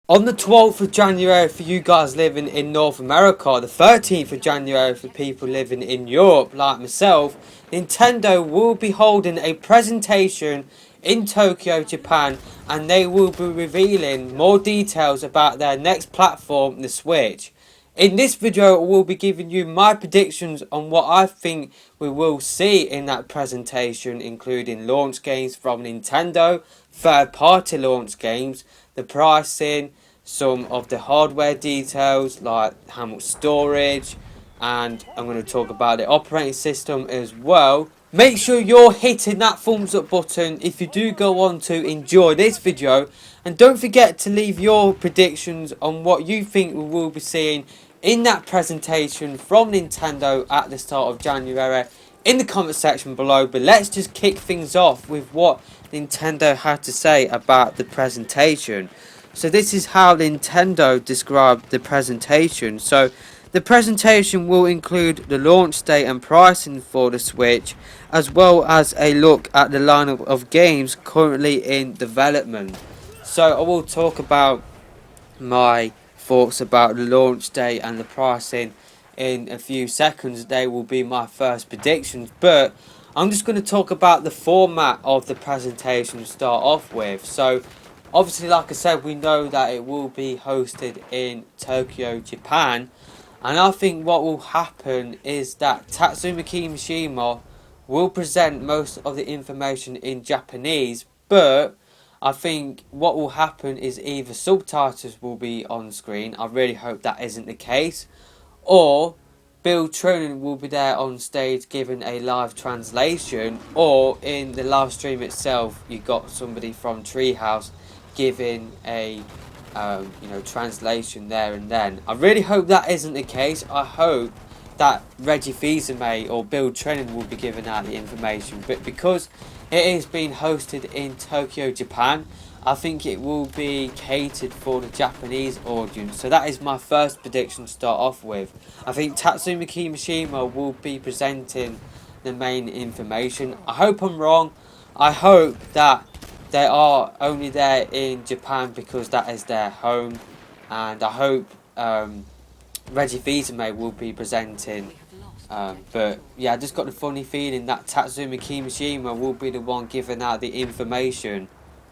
On the 12th of January for you guys living in North America, the 13th of January for people living in Europe like myself, Nintendo will be holding a presentation in Tokyo, Japan, and they will be revealing more details about their next platform, the Switch. In this video, I will be giving you my predictions on what I think we will see in that presentation, including launch games from Nintendo, third-party launch games, the pricing, some of the hardware details like how much storage, and I'm going to talk about the operating system as well. Make sure you're hitting that thumbs up button if you do go on to enjoy this video, and don't forget to leave your predictions on what you think we will be seeing in that presentation from Nintendo at the start of January in the comment section below. But let's just kick things off with what Nintendo had to say about the presentation. So this is how Nintendo described the presentation. So the presentation will include the launch date and pricing for the Switch, as well as a look at the lineup of games currently in development. So I will talk about my thoughts about the launch date and the pricing in a few seconds. They will be my first predictions, but I'm just going to talk about the format of the presentation to start off with. So obviously, like I said, we know that it will be hosted in Tokyo, Japan, and I think what will happen is that Tatsumi Kimishima will present most of the information in Japanese, but I think what will happen is either subtitles will be on screen, I really hope that isn't the case, or Bill Trinen will be there on stage giving a live translation, or in the live stream itself you got somebody from Treehouse giving a translation there and then. I really hope that isn't the case. I hope that Reggie Fils-Aimé or Bill Trinen will be giving out the information, but because it is being hosted in Tokyo, Japan, I think it will be catered for the Japanese audience. So that is my first prediction to start off with. I think Tatsumi Kimishima will be presenting the main information. I hope I'm wrong. I hope that they are only there in Japan because that is their home, and I hope Reggie Fils-Aimé will be presenting. But yeah, I just got the funny feeling that Tatsumi Kimishima will be the one giving out the information.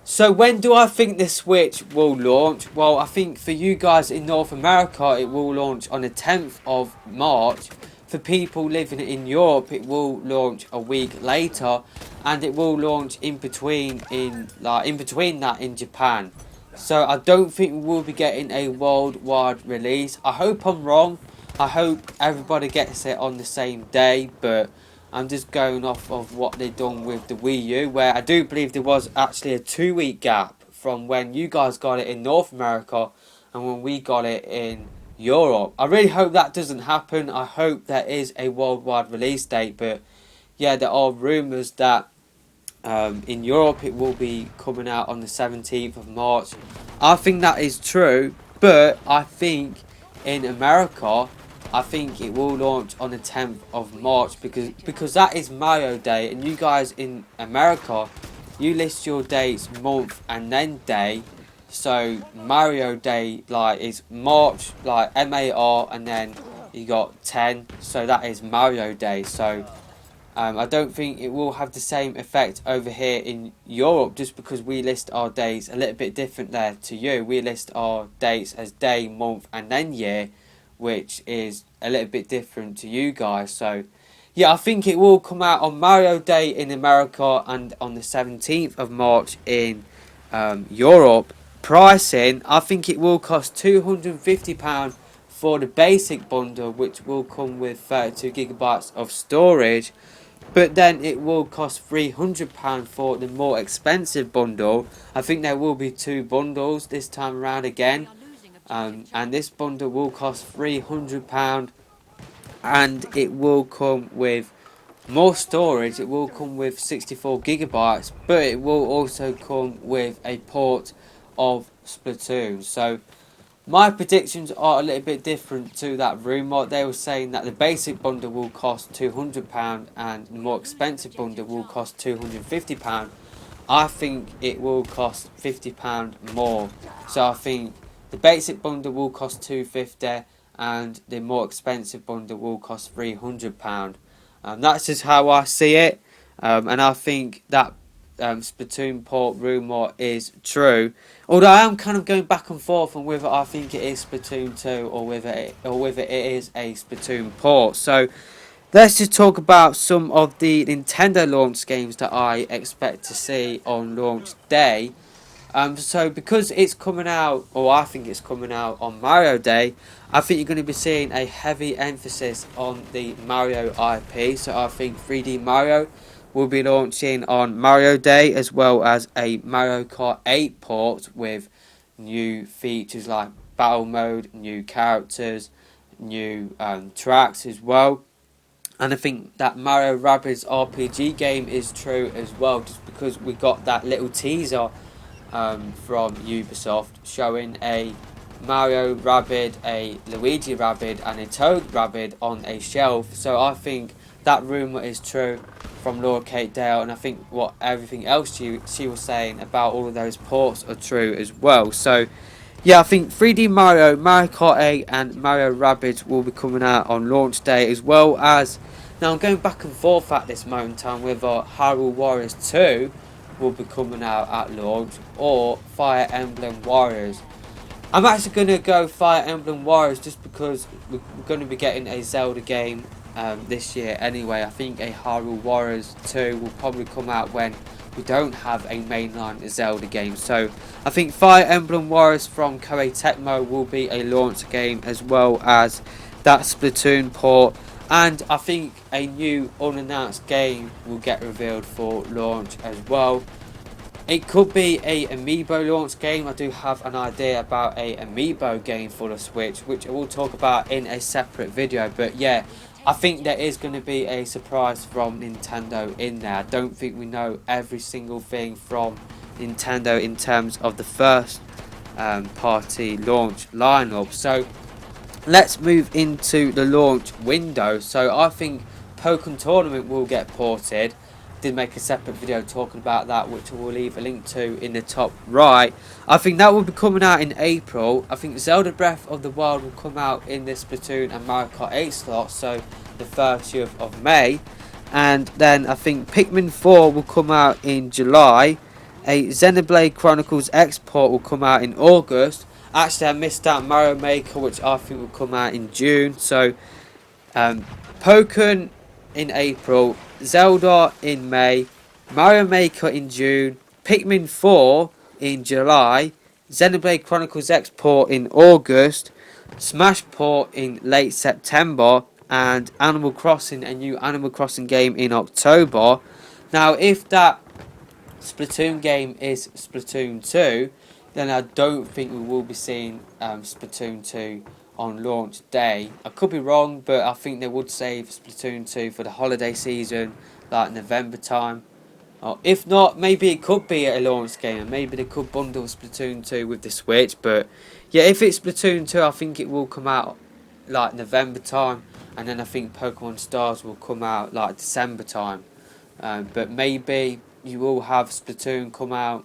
So when do I think the Switch will launch? Well, I think for you guys in North America, it will launch on the 10th of March. For people living in Europe, it will launch a week later, and it will launch in between that in Japan. So I don't think we will be getting a worldwide release. I hope I'm wrong. I hope everybody gets it on the same day, but I'm just going off of what they've done with the Wii U, where I do believe there was actually a 2 week gap from when you guys got it in North America and when we got it in Europe. I really hope that doesn't happen. I hope there is a worldwide release date, but yeah, there are rumours that in Europe it will be coming out on the 17th of March. I think that is true, but I think in America, I think it will launch on the 10th of March because that is Mario Day, and you guys in America, you list your dates month and then day. So Mario Day is March, MAR, and then you got 10, so that is Mario Day. So I don't think it will have the same effect over here in Europe, just because we list our days a little bit different there to you. We list our dates as day, month, and then year, which is a little bit different to you guys. So yeah, I think it will come out on Mario Day in America and on the 17th of March in Europe. Pricing, I think it will cost £250 for the basic bundle, which will come with 32 GB of storage. But then it will cost £300 for the more expensive bundle. I think there will be two bundles this time around again. And this bundle will cost £300, and it will come with more storage. It will come with 64 GB, but it will also come with a port of Splatoon. So my predictions are a little bit different to that rumour. They were saying that the basic bundle will cost £200 and the more expensive bundle will cost £250. I think it will cost £50 more. So I think the basic bundle will cost £250 and the more expensive bundle will cost £300. That's just how I see it, and I think that Splatoon port rumour is true. Although I am kind of going back and forth on whether I think it is Splatoon 2 or whether it is a Splatoon port. So let's just talk about some of the Nintendo launch games that I expect to see on launch day. So because it's coming out, or I think it's coming out on Mario Day, I think you're going to be seeing a heavy emphasis on the Mario IP. So I think 3D Mario will be launching on Mario Day, as well as a Mario Kart 8 port with new features like battle mode, new characters, new tracks as well. And I think that Mario Rabbids RPG game is true as well, just because we got that little teaser from Ubisoft showing a Mario Rabbids, a Luigi Rabbids and a Toad Rabbids on a shelf. So I think that rumour is true from Laura Kate Dale, and I think what everything else she was saying about all of those ports are true as well. So yeah, I think 3D Mario, Mario Kart 8 and Mario Rabbids will be coming out on launch day, as well as, now I'm going back and forth at this moment in time whether Hyrule Warriors 2 will be coming out at launch or Fire Emblem Warriors. I'm actually going to go Fire Emblem Warriors just because we're going to be getting a Zelda game this year anyway. I think a Hyrule Warriors 2 will probably come out when we don't have a mainline Zelda game. So I think Fire Emblem Warriors from Koei Tecmo will be a launch game, as well as that Splatoon port. And I think a new unannounced game will get revealed for launch as well. It could be a Amiibo launch game. I do have an idea about a Amiibo game for the Switch, which I will talk about in a separate video. But yeah, I think there is going to be a surprise from Nintendo in there. I don't think we know every single thing from Nintendo in terms of the first party launch lineup. So let's move into the launch window. So I think Pokken Tournament will get ported. Did make a separate video talking about that, which I will leave a link to in the top right. I think that will be coming out in April. I think Zelda Breath of the Wild will come out in this Splatoon and Mario Kart 8 slot, so the 30th of May. And then I think Pikmin 4 will come out in July. A Xenoblade Chronicles X port will come out in August. Actually, I missed out Mario Maker, which I think will come out in June. So Pokken in April, Zelda in May, Mario Maker in June, Pikmin 4 in July, Xenoblade Chronicles X port in August, Smash port in late September, and Animal Crossing, a new Animal Crossing game in October. Now, if that Splatoon game is Splatoon 2, then I don't think we will be seeing Splatoon 2 on launch day. I could be wrong, but I think they would save Splatoon 2 for the holiday season, like November time. Or if not, maybe it could be a launch game, and maybe they could bundle Splatoon 2 with the Switch. But yeah, if it's Splatoon 2, I think it will come out like November time, and then I think Pokemon Stars will come out like December time. But maybe you will have Splatoon come out,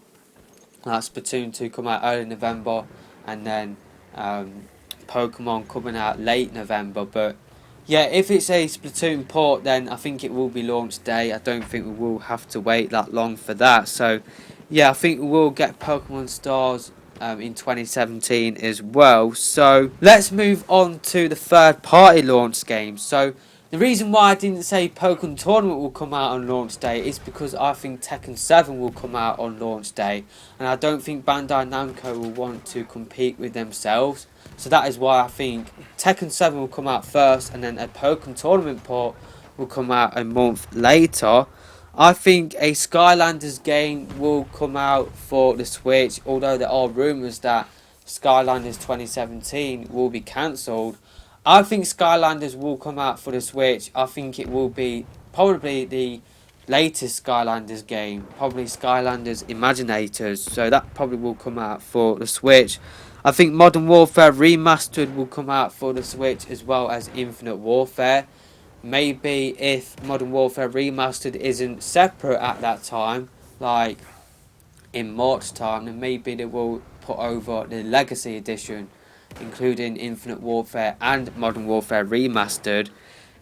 like Splatoon 2 come out early November, and then Pokemon coming out late November. But yeah, if it's a Splatoon port, then I think it will be launch day. I don't think we will have to wait that long for that. So yeah, I think we will get Pokemon Stars in 2017 as well. So let's move on to the third party launch games. So the reason why I didn't say Pokken Tournament will come out on launch day is because I think Tekken 7 will come out on launch day, and I don't think Bandai Namco will want to compete with themselves. So that is why I think Tekken 7 will come out first, and then a Pokken Tournament port will come out a month later. I think a Skylanders game will come out for the Switch, although there are rumours that Skylanders 2017 will be cancelled. I think Skylanders will come out for the Switch. I think it will be probably the latest Skylanders game, probably Skylanders Imaginators, so that probably will come out for the Switch. I think Modern Warfare Remastered will come out for the Switch, as well as Infinite Warfare. Maybe if Modern Warfare Remastered isn't separate at that time, like in March time, then maybe they will put over the Legacy Edition, including Infinite Warfare and Modern Warfare Remastered.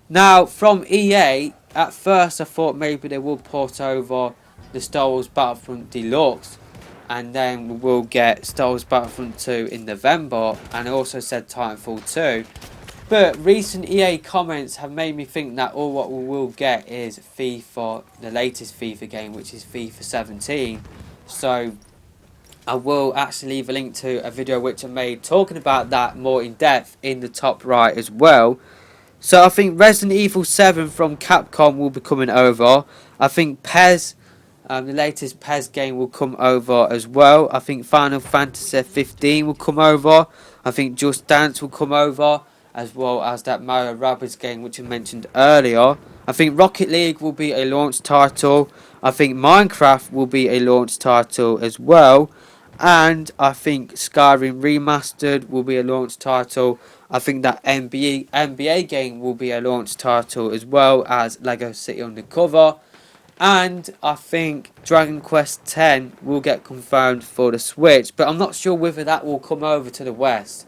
Now, from EA, at first I thought maybe they would port over the Star Wars Battlefront Deluxe, and then we will get Star Wars Battlefront 2 in November, and I also said Titanfall 2. But recent EA comments have made me think that all what we will get is FIFA, the latest FIFA game, which is FIFA 17. So I will actually leave a link to a video which I made talking about that more in depth in the top right as well. So I think Resident Evil 7 from Capcom will be coming over. I think PES, the latest PES game will come over as well. I think Final Fantasy 15 will come over. I think Just Dance will come over, as well as that Mario Rabbids game which I mentioned earlier. I think Rocket League will be a launch title. I think Minecraft will be a launch title as well. And I think Skyrim Remastered will be a launch title. I think that NBA game will be a launch title, as well as Lego City Undercover. And I think Dragon Quest X will get confirmed for the Switch, but I'm not sure whether that will come over to the West.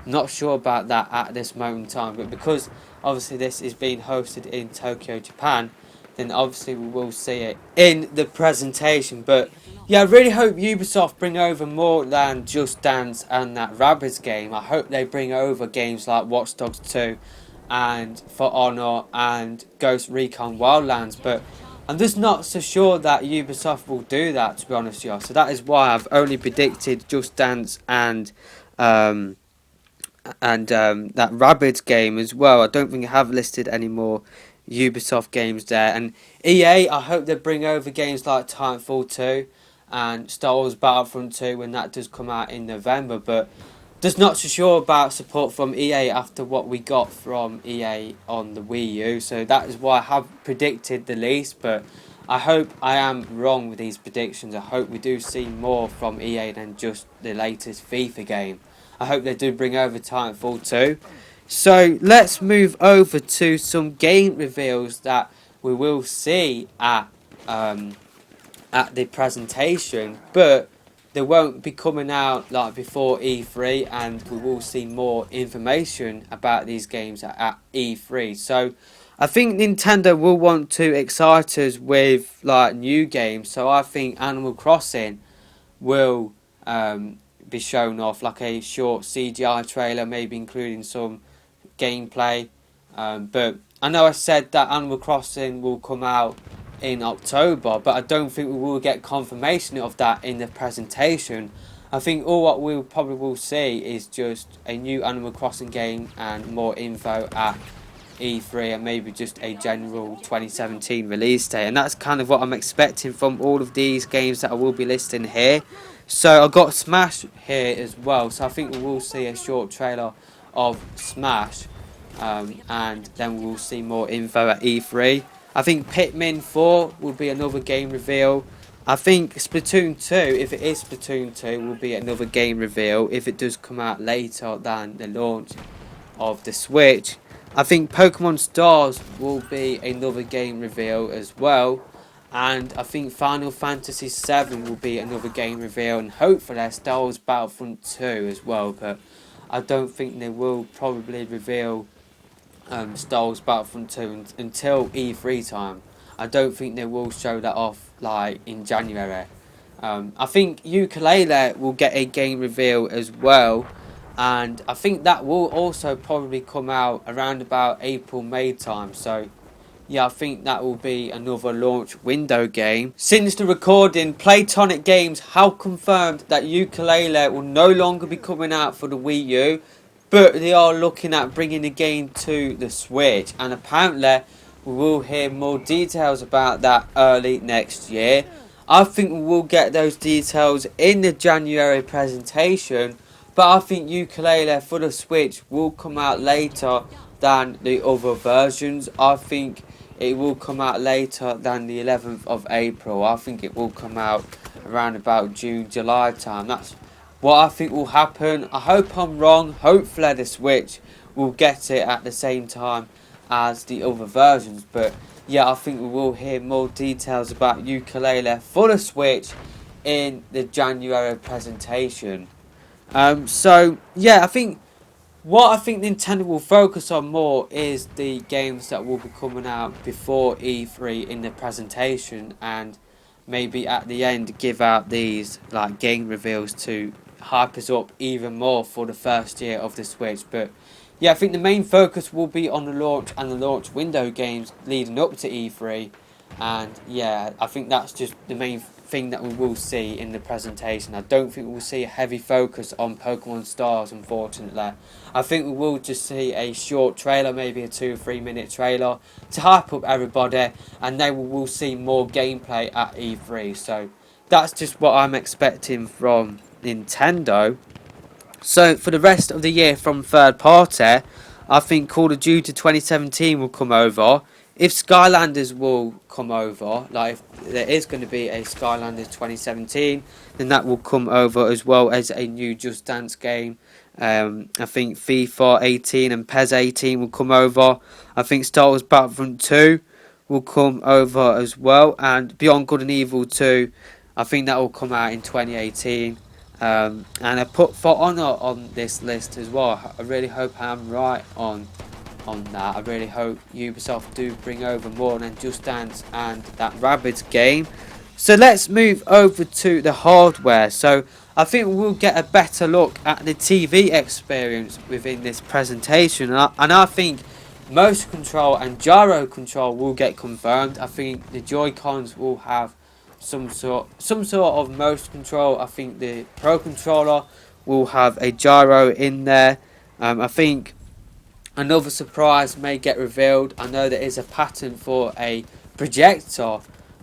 Not sure about that at this moment in time, but because obviously this is being hosted in Tokyo, Japan, then obviously we will see it in the presentation. But yeah, I really hope Ubisoft bring over more than Just Dance and that Rabbids game. I hope they bring over games like Watch Dogs 2 and For Honor and Ghost Recon Wildlands, but I'm just not so sure that Ubisoft will do that, to be honest with you. So that is why I've only predicted Just Dance and that Rabbids game as well. I don't think I have listed any more Ubisoft games there. And EA, I hope they bring over games like Titanfall 2 and Star Wars Battlefront 2 when that does come out in November. But just not so sure about support from EA after what we got from EA on the Wii U. So that is why I have predicted the least. But I hope I am wrong with these predictions. I hope we do see more from EA than just the latest FIFA game. I hope they do bring over Titanfall 2. So let's move over to some game reveals that we will see at the presentation, but they won't be coming out like before E3, and we will see more information about these games at E3. So I think Nintendo will want to excite us with like new games. So I think Animal Crossing will be shown off, like a short CGI trailer, maybe including some gameplay. But I know I said that Animal Crossing will come out in October, but I don't think we will get confirmation of that in the presentation. I think all what we probably will see is just a new Animal Crossing game and more info at E3, and maybe just a general 2017 release date. And that's kind of what I'm expecting from all of these games that I will be listing here. So I've got Smash here as well, so I think we will see a short trailer of Smash, and then we will see more info at E3. I think Pikmin 4 will be another game reveal. I think Splatoon 2, if it is Splatoon 2, will be another game reveal if it does come out later than the launch of the Switch. I think Pokemon Stars will be another game reveal as well. And I think Final Fantasy 7 will be another game reveal, and hopefully Star Wars Battlefront 2 as well. But I don't think they will probably reveal Star Wars Battlefront 2 until E3 time. I don't think they will show that off like in January. I think Yooka-Laylee will get a game reveal as well, and I think that will also probably come out around about April-May time. So yeah, I think that will be another launch window game. Since the recording, Playtonic Games have confirmed that Yooka-Laylee will no longer be coming out for the Wii U, but they are looking at bringing the game to the Switch, and apparently we will hear more details about that early next year. I think we will get those details in the January presentation, but I think Yooka-Laylee for the Switch will come out later than the other versions. I think it will come out later than the 11th of April. I think it will come out around about June, July time. That's what I think will happen. I hope I'm wrong. Hopefully the Switch will get it at the same time as the other versions. But yeah, I think we will hear more details about Yooka-Laylee for the Switch in the January presentation. So yeah, I think Nintendo will focus on more is the games that will be coming out before E3 in the presentation, and maybe at the end give out these like game reveals to hype us up even more for the first year of the Switch. But yeah, I think the main focus will be on the launch and the launch window games leading up to E3, and yeah, I think that's just the main thing that we will see in the presentation. I don't think we'll see a heavy focus on Pokemon Stars, unfortunately. I think we will just see a short trailer, maybe a 2 or 3 minute trailer to hype up everybody, and then we will see more gameplay at E3. So that's just what I'm expecting from Nintendo. So for the rest of the year from third party, I think Call of Duty 2017 will come over. If Skylanders will come over, like if there is going to be a Skylanders 2017, then that will come over as well as a new Just Dance game. I think FIFA 18 and PES 18 will come over. I think Star Wars Battlefront 2 will come over as well. And Beyond Good and Evil 2, I think that will come out in 2018. And I put For Honor on this list as well. I really hope I'm right on that. I really hope Ubisoft do bring over more than Just Dance and that Rabbids game. So let's move over to the hardware. So I think we'll get a better look at the TV experience within this presentation, and I think motion control and gyro control will get confirmed. I think the Joy-Cons will have some sort of motion control. I think the Pro Controller will have a gyro in there. I think another surprise may get revealed. I know there is a patent for a projector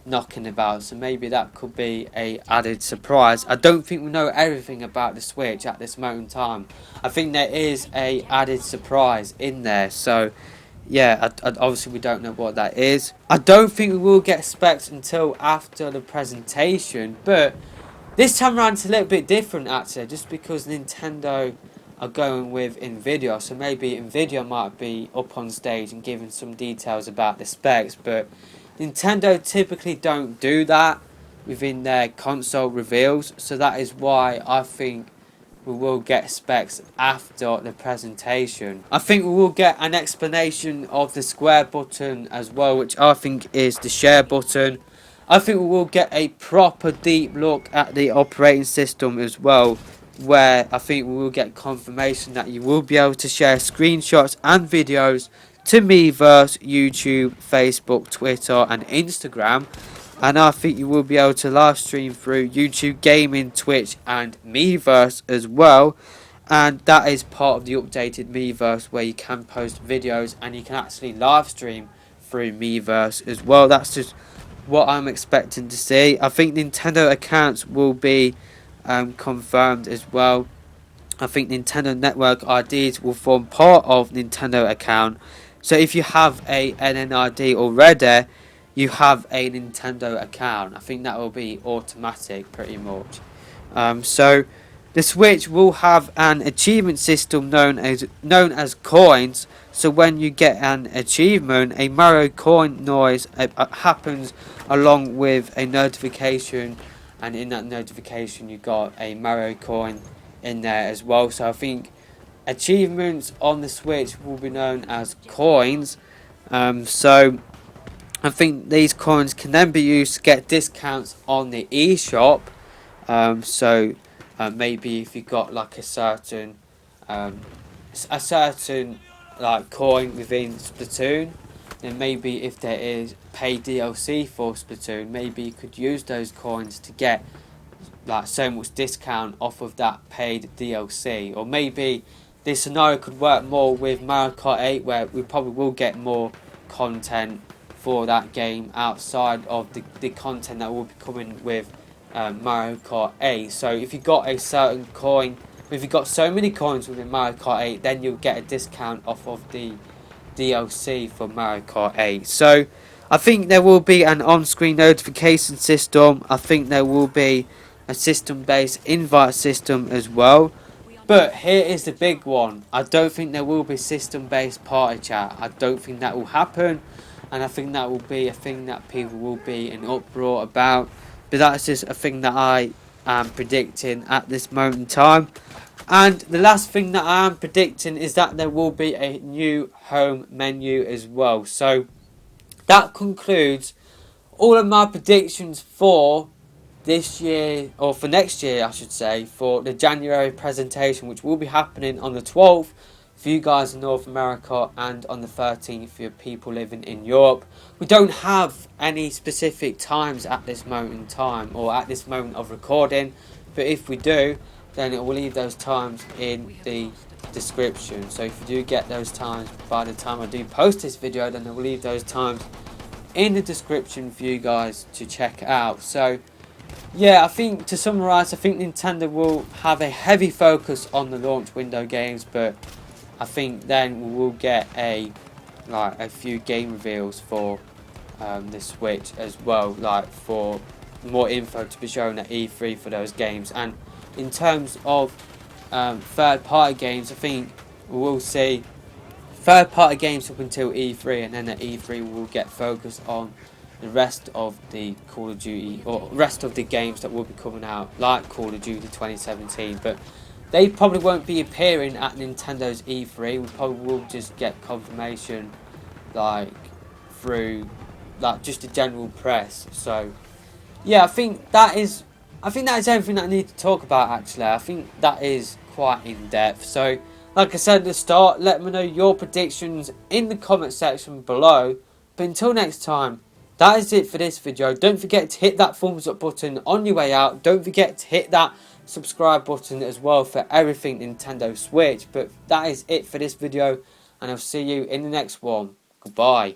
knocking about, so maybe that could be a added surprise. I don't think we know everything about the Switch at this moment in time. I think there is a added surprise in there, so yeah, obviously we don't know what that is. I don't think we will get specs until after the presentation, but this time around it's a little bit different actually, just because Nintendo are going with Nvidia, so maybe Nvidia might be up on stage and giving some details about the specs, but Nintendo typically don't do that within their console reveals, so that is why I think we will get specs after the presentation. I think we will get an explanation of the square button as well, which I think is the share button. I think we will get a proper deep look at the operating system as well, where I think we will get confirmation that you will be able to share screenshots and videos to Miiverse, YouTube, Facebook, Twitter and Instagram. And I think you will be able to live stream through YouTube Gaming, Twitch and Miiverse as well. And that is part of the updated Miiverse, where you can post videos and you can actually live stream through Miiverse as well. That's just what I'm expecting to see. I think Nintendo accounts will be confirmed as well. I think Nintendo Network IDs will form part of Nintendo account. So if you have a NNID already, you have a Nintendo account. I think that will be automatic pretty much. So the Switch will have an achievement system known as coins. So when you get an achievement, a Mario coin noise happens along with a notification, and in that notification you got a Mario coin in there as well. So I think achievements on the Switch will be known as coins. So I think these coins can then be used to get discounts on the eShop. Maybe if you got like a certain like coin within Splatoon, then maybe if there is paid DLC for Splatoon, maybe you could use those coins to get like so much discount off of that paid DLC. Or maybe this scenario could work more with Mario Kart 8, where we probably will get more content for that game outside of the content that will be coming with Mario Kart 8. So if you got a certain coin, if you got so many coins within Mario Kart 8, then you'll get a discount off of the DLC for Mario Kart 8. So I think there will be an on-screen notification system. I think there will be a system-based invite system as well. But here is the big one. I don't think there will be system-based party chat. I don't think that will happen. And I think that will be a thing that people will be in uproar about. But that's just a thing that I am predicting at this moment in time. And the last thing that I am predicting is that there will be a new home menu as well. So that concludes all of my predictions for this year, or for next year I should say, for the January presentation, which will be happening on the 12th for you guys in North America and on the 13th for your people living in Europe. We don't have any specific times at this moment in time, or at this moment of recording, but if we do, then it will leave those times in the description. So if you do get those times by the time I do post this video, then I will leave those times in the description for you guys to check out. So yeah, I think to summarise, I think Nintendo will have a heavy focus on the launch window games, but I think then we will get a few game reveals for the Switch as well, like for more info to be shown at E3 for those games. And in terms of third party games, I think we will see third party games up until E3, and then at E3 we'll get focused on the rest of the Call of Duty, or rest of the games that will be coming out, like Call of Duty 2017, but they probably won't be appearing at Nintendo's E3. We probably will just get confirmation like through like just the general press. So yeah, I think that is everything that I need to talk about actually. I think that is quite in depth. So like I said at the start, let me know your predictions in the comment section below. But until next time, that is it for this video. Don't forget to hit that thumbs up button on your way out. Don't forget to hit that subscribe button as well for everything Nintendo Switch. But that is it for this video, and I'll see you in the next one. Goodbye.